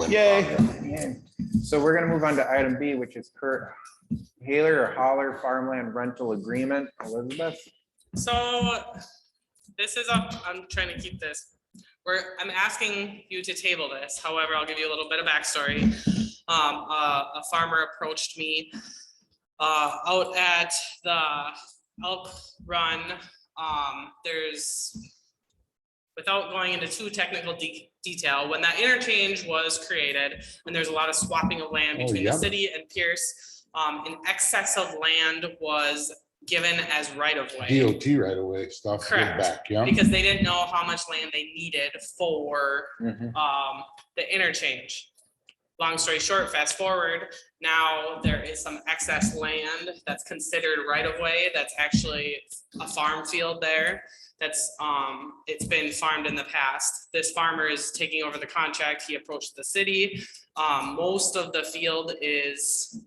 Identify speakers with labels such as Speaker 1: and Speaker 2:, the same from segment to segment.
Speaker 1: Yay. So we're gonna move on to item B, which is Kurt Haler or Holler Farmland Rental Agreement. Elizabeth?
Speaker 2: So this is I'm trying to keep this. I'm asking you to table this. However, I'll give you a little bit of backstory. A farmer approached me out at the Elk Run. There's, without going into too technical detail, when that interchange was created, and there's a lot of swapping of land between the city and Pierce, an excess of land was given as right of way.
Speaker 3: DOT right away stuff.
Speaker 2: Correct.
Speaker 3: Back, yeah.
Speaker 2: Because they didn't know how much land they needed for the interchange. Long story short, fast forward, now there is some excess land that's considered right of way. That's actually a farm field there. That's it's been farmed in the past. This farmer is taking over the contract. He approached the city. Most of the field is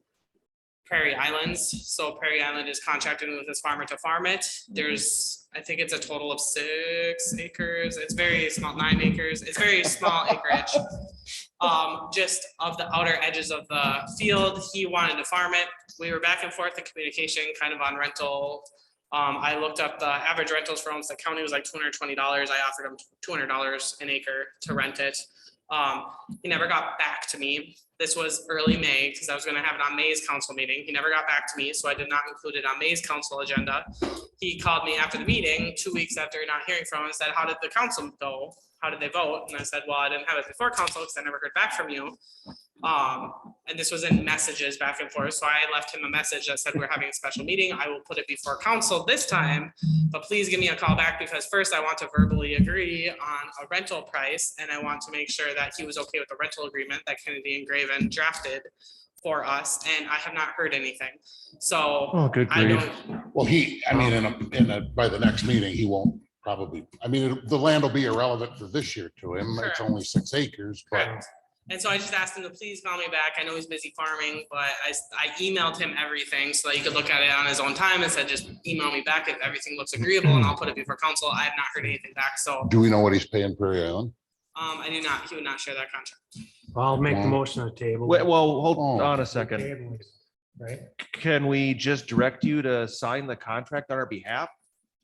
Speaker 2: Prairie Islands. So Prairie Island is contracting with this farmer to farm it. There's, I think it's a total of 6 acres. It's very small, 9 acres. It's very small acreage. Just of the outer edges of the field. He wanted to farm it. We were back and forth in communication, kind of on rental. I looked up the average rentals for Olmsted County was like $220. I offered him $200 an acre to rent it. He never got back to me. This was early May because I was going to have it on May's council meeting. He never got back to me, so I did not include it on May's council agenda. He called me after the meeting 2 weeks after not hearing from him and said, "How did the council go? How did they vote?" And I said, "Well, I didn't have it before council because I never heard back from you." And this was in messages back and forth. So I left him a message that said, "We're having a special meeting. I will put it before council this time, but please give me a call back because first I want to verbally agree on a rental price. And I want to make sure that he was okay with the rental agreement that Kennedy and Graven drafted for us." And I have not heard anything. So
Speaker 4: Good
Speaker 2: I
Speaker 4: grief.
Speaker 2: don't,
Speaker 3: Well, I mean, by the next meeting, he won't probably, I mean, the land will be irrelevant for this year to him.
Speaker 2: Correct.
Speaker 3: It's only 6 acres, but
Speaker 2: correct. And so I just asked him to please call me back. I know he's busy farming, but I emailed him everything so that he could look at it on his own time and said, just email me back if everything looks agreeable and I'll put it before council. I have not heard anything back. So
Speaker 3: do we know what he's paying Prairie Island?
Speaker 2: I do not, he would not share that contract.
Speaker 5: I'll make the motion on the table.
Speaker 4: Wait, well, hold
Speaker 3: Oh.
Speaker 4: on a second.
Speaker 5: Table, right?
Speaker 4: Can we just direct you to sign the contract on our behalf?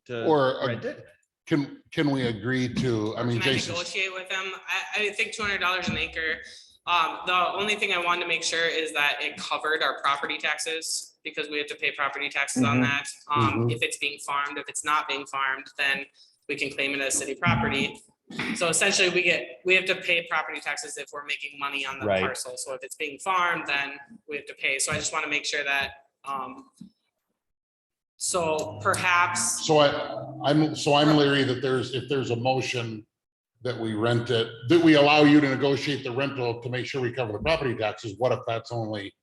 Speaker 4: To
Speaker 3: Or
Speaker 4: rent it?
Speaker 3: can we agree to, I mean,
Speaker 2: Can I
Speaker 3: Jason,
Speaker 2: negotiate with him? I think $200 an acre. The only thing I wanted to make sure is that it covered our property taxes because we have to pay property taxes on that.
Speaker 3: Mhm.
Speaker 2: If it's being farmed, if it's not being farmed, then we can claim it as city property. So essentially we have to pay property taxes if we're making money on the
Speaker 4: Right.
Speaker 2: parcel. So if it's being farmed, then we have to pay. So I just want to make sure that, so perhaps,
Speaker 3: so I'm leery that if there's a motion that we rent it, that we allow you to negotiate the rental to make sure we cover the property taxes, what if that's only,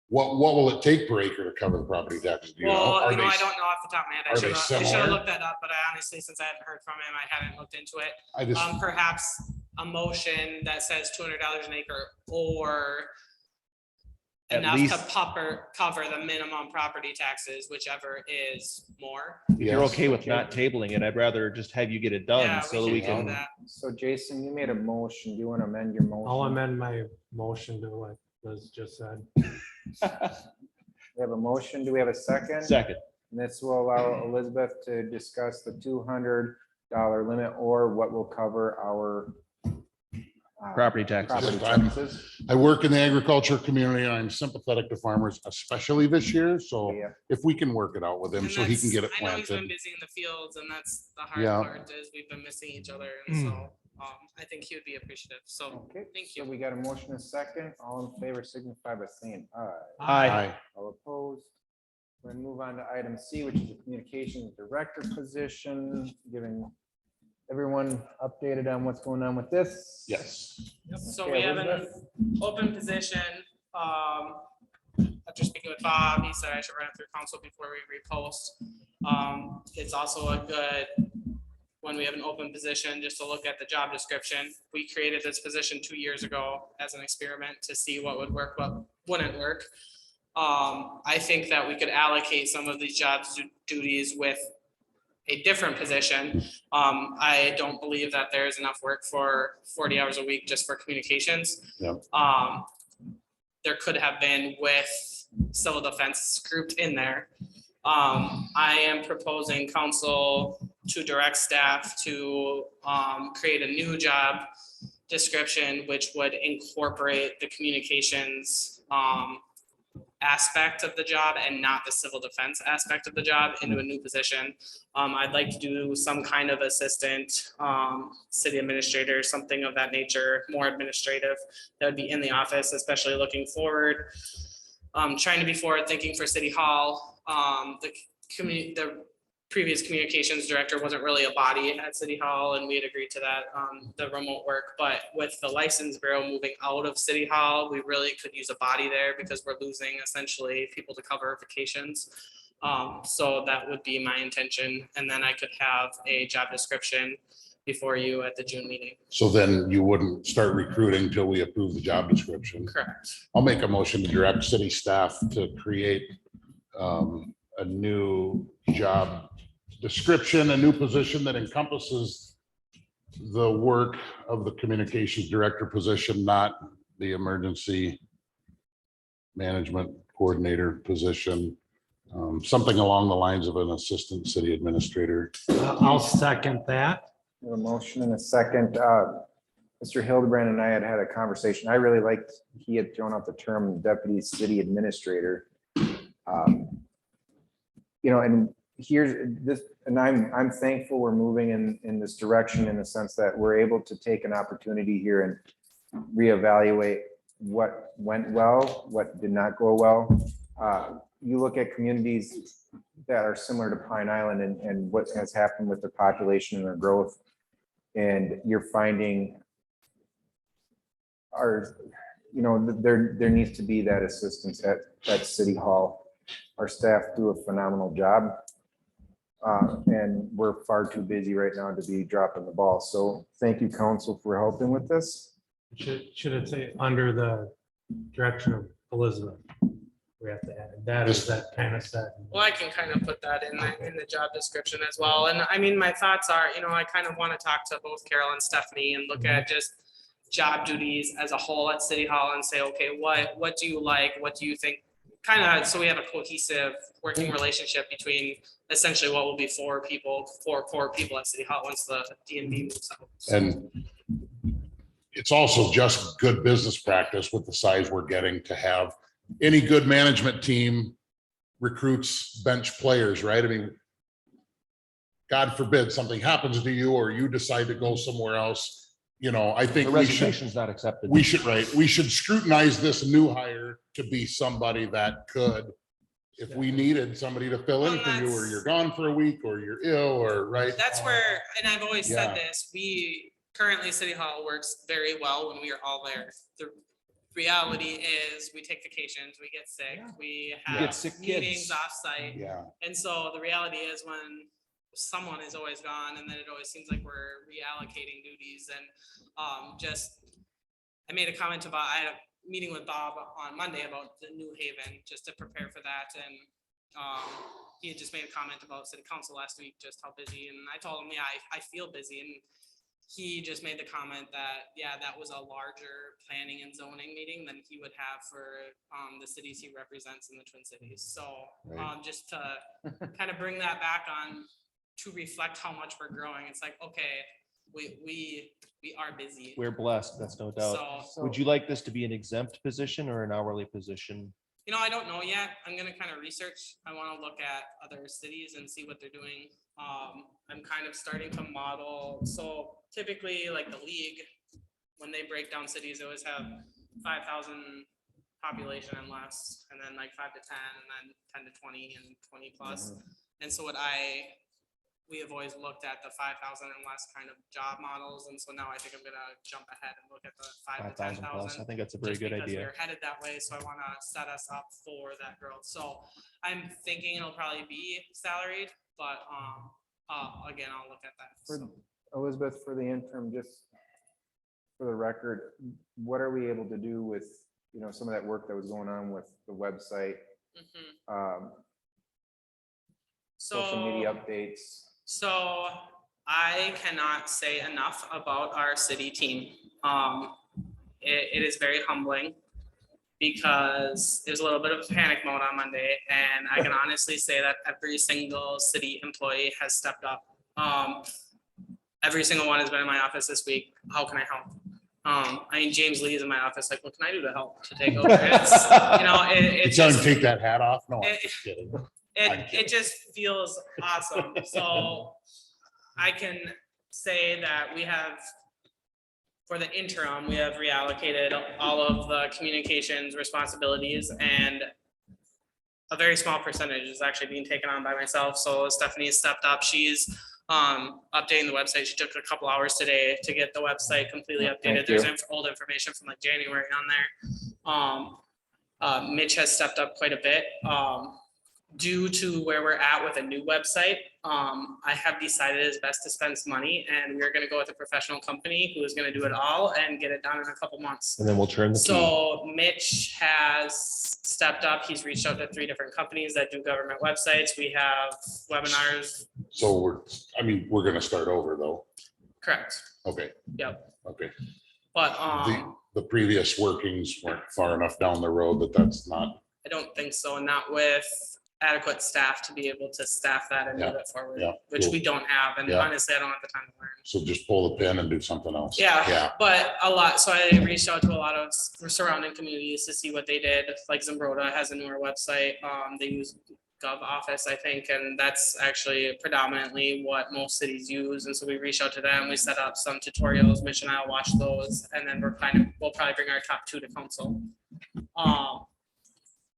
Speaker 3: what will it take per acre to cover the property taxes? Do you know?
Speaker 2: well,
Speaker 3: Are
Speaker 2: I don't
Speaker 3: they-
Speaker 2: know off the top of my head.
Speaker 3: are they
Speaker 2: I should have
Speaker 3: similar?
Speaker 2: looked that up, but I honestly, since I hadn't heard from him, I hadn't looked into it.
Speaker 3: I just,
Speaker 2: Perhaps a motion that says $200 an acre or
Speaker 4: At
Speaker 2: enough
Speaker 4: least-
Speaker 2: to cover the minimum property taxes, whichever is more.
Speaker 4: If you're
Speaker 3: yes.
Speaker 4: okay with not tabling it, I'd rather just have you get it
Speaker 2: Yeah,
Speaker 4: done so that we
Speaker 2: do
Speaker 4: can.
Speaker 2: that.
Speaker 1: So Jason, you made a motion. Do you want to amend your motion?
Speaker 5: I'll amend my motion to what Liz just said.
Speaker 1: We have a motion. Do we have a second?
Speaker 4: Second.
Speaker 1: And this will allow Elizabeth to discuss the $200 limit or what will cover our
Speaker 4: Property taxes.
Speaker 1: property
Speaker 3: I'm-
Speaker 1: taxes.
Speaker 3: I work in the agriculture community and I'm sympathetic to farmers, especially this year. So
Speaker 1: Yeah.
Speaker 3: if we can work it out with him
Speaker 2: And
Speaker 3: so he can
Speaker 2: that's-
Speaker 3: get it
Speaker 2: I know he's been
Speaker 3: planted.
Speaker 2: busy in the fields and that's the hard
Speaker 3: Yeah.
Speaker 2: part is we've been missing each other. And so I think he would be appreciative. So
Speaker 1: Okay,
Speaker 2: thank
Speaker 1: so
Speaker 2: you.
Speaker 1: we got a motion and a second. All in favor signify by saying aye.
Speaker 4: Aye.
Speaker 1: All opposed. We're gonna move on to item C, which is the communications director position, giving everyone updated on what's going on with this.
Speaker 3: Yes.
Speaker 2: So
Speaker 1: Okay,
Speaker 2: we have an
Speaker 1: Elizabeth?
Speaker 2: open position. After speaking with Bob, he said I should run it through council before we repost. It's also a good, when we have an open position, just to look at the job description. We created this position 2 years ago as an experiment to see what would work, what wouldn't work. I think that we could allocate some of these jobs duties with a different position. I don't believe that there is enough work for 40 hours a week just for communications.
Speaker 3: Yep.
Speaker 2: There could have been with civil defense grouped in there. I am proposing council to direct staff to create a new job description, which would incorporate the communications aspect of the job and not the civil defense aspect of the job into a new position. I'd like to do some kind of assistant, city administrator, something of that nature, more administrative, that would be in the office, especially looking forward. Trying to be forward thinking for City Hall. The previous communications director wasn't really a body at City Hall, and we had agreed to that, the remote work. But with the license bureau moving out of City Hall, we really could use a body there because we're losing essentially people to cover vacations. So that would be my intention. And then I could have a job description before you at the June meeting.
Speaker 3: So then you wouldn't start recruiting until we approve the job description.
Speaker 2: Correct.
Speaker 3: I'll make a motion to direct city staff to create a new job description, a new position that encompasses the work of the communications director position, not the emergency management coordinator position. Something along the lines of an assistant city administrator.
Speaker 5: I'll second that.
Speaker 1: A motion and a second. Mr. Hildebrand and I had a conversation. I really liked, he had thrown out the term deputy city administrator. And here's this, and I'm thankful we're moving in this direction in the sense that we're able to take an opportunity here and reevaluate what went well, what did not go well. You look at communities that are similar to Pine Island and what has happened with their population and their growth. And you're finding there needs to be that assistance at City Hall. Our staff do a phenomenal job. And we're far too busy right now to be dropping the ball. So thank you, council, for helping with this.
Speaker 5: Should it say under the direction of Elizabeth? We have to add that, is that kind of set?
Speaker 2: Well, I can kind of put that in the job description as well. And I mean, my thoughts are, I kind of want to talk to both Carol and Stephanie and look at just job duties as a whole at City Hall and say, okay, what do you like? What do you think? Kind of, so we have a cohesive working relationship between essentially what will be four core people at City Hall once the DNB moves out.
Speaker 3: And it's also just good business practice with the size we're getting to have any good management team recruits bench players, right? I mean, God forbid something happens to you or you decide to go somewhere else. I think
Speaker 4: The resignation's not accepted.
Speaker 3: we should scrutinize this new hire to be somebody that could, if we needed somebody to fill in for you, or you're gone for a week, or you're ill, or right.
Speaker 2: That's where, and I've always said
Speaker 3: Yeah.
Speaker 2: this, we currently City Hall works very well when we are all there. The reality is we take vacations, we get sick, we
Speaker 4: You
Speaker 2: have
Speaker 4: get sick
Speaker 2: meetings
Speaker 4: kids.
Speaker 2: offsite.
Speaker 3: Yeah,
Speaker 2: And so the reality is when someone is always gone and then it always seems like we're reallocating duties and I made a comment about, I had a meeting with Bob on Monday about the New Haven, just to prepare for that. And he had just made a comment about city council last week, just how busy. And I told him, yeah, I feel busy. And he just made the comment that, yeah, that was a larger planning and zoning meeting than he would have for the cities he represents in the Twin Cities. So
Speaker 3: Right.
Speaker 2: just to kind of bring that back on to reflect how much we're growing. It's like, okay, we are busy.
Speaker 4: We're blessed, that's no doubt.
Speaker 2: So,
Speaker 4: Would you like this to be an exempt position or an hourly position?
Speaker 2: I don't know yet. I'm gonna kind of research. I want to look at other cities and see what they're doing. I'm kind of starting to model. So typically, like the league, when they break down cities, they always have 5,000 population and less, and then like 5 to 10, and then 10 to 20 and 20 plus. And so we have always looked at the 5,000 and less kind of job models. And so now I think I'm gonna jump ahead and look at the 5 to
Speaker 4: 5,000 plus. I
Speaker 2: 10,000.
Speaker 4: think that's a very
Speaker 2: Just
Speaker 4: good
Speaker 2: because
Speaker 4: idea.
Speaker 2: we're headed that way, so I want to set us up for that growth. So I'm thinking it'll probably be salaried, but again, I'll look at that.
Speaker 1: For
Speaker 2: So,
Speaker 1: Elizabeth, for the interim, just for the record, what are we able to do with, some of that work that was going on with the website,
Speaker 2: mhm.
Speaker 1: social media updates?
Speaker 2: So I cannot say enough about our city team. It is very humbling because there's a little bit of panic mode on Monday, and I can honestly say that every single city employee has stepped up. Every single one has been in my office this week. How can I help? I mean, James Lee is in my office, like, what can I do to help to take over? It's, you know, it's
Speaker 3: Tell him
Speaker 2: just,
Speaker 3: to take that hat off. No, I'm
Speaker 2: it-
Speaker 3: just kidding.
Speaker 2: it just feels awesome. So I can say that we have, for the interim, we have reallocated all of the communications responsibilities, and a very small percentage is actually being taken on by myself. So Stephanie has stepped up. She's updating the website. She took a couple hours today to get the website completely
Speaker 1: Yeah,
Speaker 2: updated.
Speaker 1: thank
Speaker 2: There's
Speaker 1: you.
Speaker 2: old information from like January on there. Mitch has stepped up quite a bit. Due to where we're at with a new website, I have decided it's best to spend some money, and we're gonna go with a professional company who is gonna do it all and get it done in a couple months.
Speaker 4: And then we'll turn the key.
Speaker 2: So Mitch has stepped up. He's reached out to 3 different companies that do government websites. We have webinars.
Speaker 3: So we're gonna start over though.
Speaker 2: Correct.
Speaker 3: Okay,
Speaker 2: Yep.
Speaker 3: okay.
Speaker 2: But
Speaker 3: The previous workings weren't far enough down the road that that's not,
Speaker 2: I don't think so, not with adequate staff to be able to staff that and move it forward,
Speaker 3: yeah,
Speaker 2: which
Speaker 3: cool.
Speaker 2: we don't have. And
Speaker 3: Yeah.
Speaker 2: honestly, I don't have the time to learn.
Speaker 3: so just pull the pin and do something else.
Speaker 2: Yeah, but a lot, so I reached out to a lot of surrounding communities to see what they did, like Zimbrota has a newer website, they use Gov Office, I think, and that's actually predominantly what most cities use, and so we reached out to them, we set up some tutorials, Mitch and I will watch those, and then we'll probably bring our top 2 to council.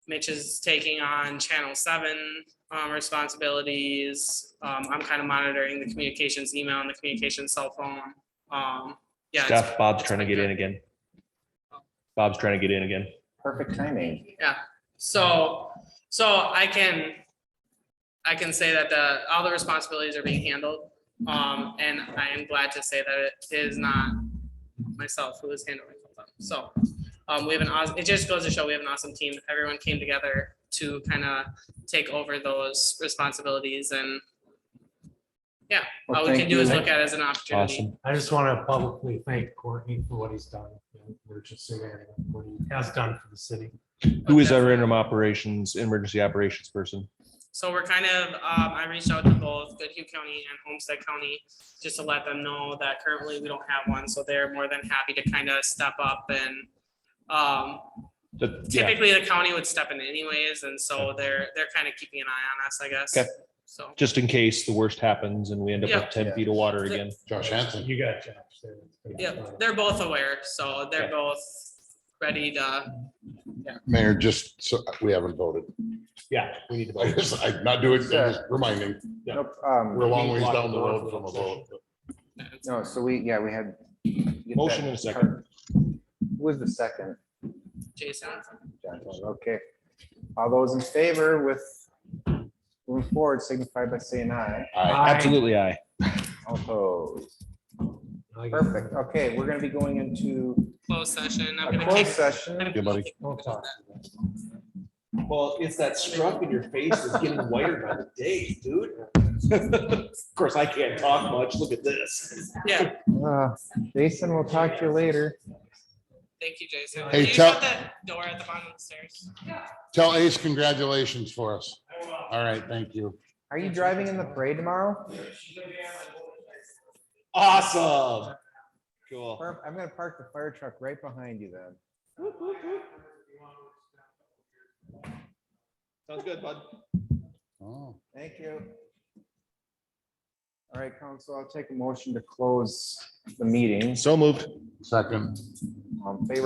Speaker 2: Mitch is taking on Channel 7 responsibilities. I'm kind of monitoring the communications email and the communications cell phone. Yeah, it's-
Speaker 4: Steph, Bob's
Speaker 2: it's
Speaker 4: trying to
Speaker 2: been
Speaker 4: get in
Speaker 2: good.
Speaker 4: again. Bob's trying to get in again.
Speaker 1: Perfect timing.
Speaker 2: So I can say that all the responsibilities are being handled. And I am glad to say that it is not myself who is handling them. So we have it just goes to show we have an awesome team. Everyone came together to kind of take over those responsibilities, and
Speaker 1: Well,
Speaker 2: all we
Speaker 1: thank
Speaker 2: can do is
Speaker 1: you.
Speaker 2: look at it as an opportunity.
Speaker 4: Awesome.
Speaker 5: I just want to publicly thank Courtney for what he's done in emergency management, what he has done for the city.
Speaker 4: Who is our interim operations, emergency operations person?
Speaker 2: So we're kind of, I reached out to both Goodhue County and Homestead County just to let them know that currently we don't have one. So they're more than happy to kind of step up, and
Speaker 4: Yeah,
Speaker 2: typically the county would step in anyways. And so they're kind of keeping an eye on us, I guess.
Speaker 4: Okay.
Speaker 2: So,
Speaker 4: just in case the worst happens and we end up
Speaker 2: Yeah.
Speaker 4: with 10 feet of water again.
Speaker 3: Josh Hanson.
Speaker 5: You got Josh there.
Speaker 2: yeah, they're both aware. So they're
Speaker 4: Okay.
Speaker 2: both ready to,
Speaker 3: Mayor, just so we haven't voted.
Speaker 4: Yeah, we need to
Speaker 3: I
Speaker 4: vote.
Speaker 3: just, I'm not doing, I'm just reminding.
Speaker 1: Nope,
Speaker 3: We're a long ways down the road from a vote.
Speaker 1: no, so we had. get
Speaker 4: Motion
Speaker 1: that
Speaker 4: and a second.
Speaker 1: card. Who was the second?
Speaker 2: Jason.
Speaker 1: John, okay. All those in favor with moving forward signify by saying aye.
Speaker 4: Absolutely, aye.
Speaker 1: All opposed. Perfect. Okay, we're gonna be going into
Speaker 2: Closed session. I'm
Speaker 1: a
Speaker 2: gonna
Speaker 1: closed
Speaker 2: kick.
Speaker 1: session.
Speaker 3: Yeah, buddy.
Speaker 5: Don't talk.
Speaker 4: Well, it's that scruff in your face is getting whiter by the day, dude. Of course, I can't talk much. Look at this.
Speaker 2: Yeah,
Speaker 1: Jason, we'll talk to you later.
Speaker 2: thank you, Jason.
Speaker 3: Hey,
Speaker 2: Can you
Speaker 3: tell-
Speaker 2: shut that door at the bottom of the stairs?
Speaker 3: Tell Ace congratulations for us. All right, thank you.
Speaker 1: Are you driving in the parade tomorrow?
Speaker 4: Awesome. Cool.
Speaker 1: I'm gonna park the fire truck right behind you then.
Speaker 4: Sounds good, bud.
Speaker 3: Oh.
Speaker 1: Thank you. All right, council, I'll take a motion to close the meeting.
Speaker 4: So moved.
Speaker 3: Second.
Speaker 1: Favor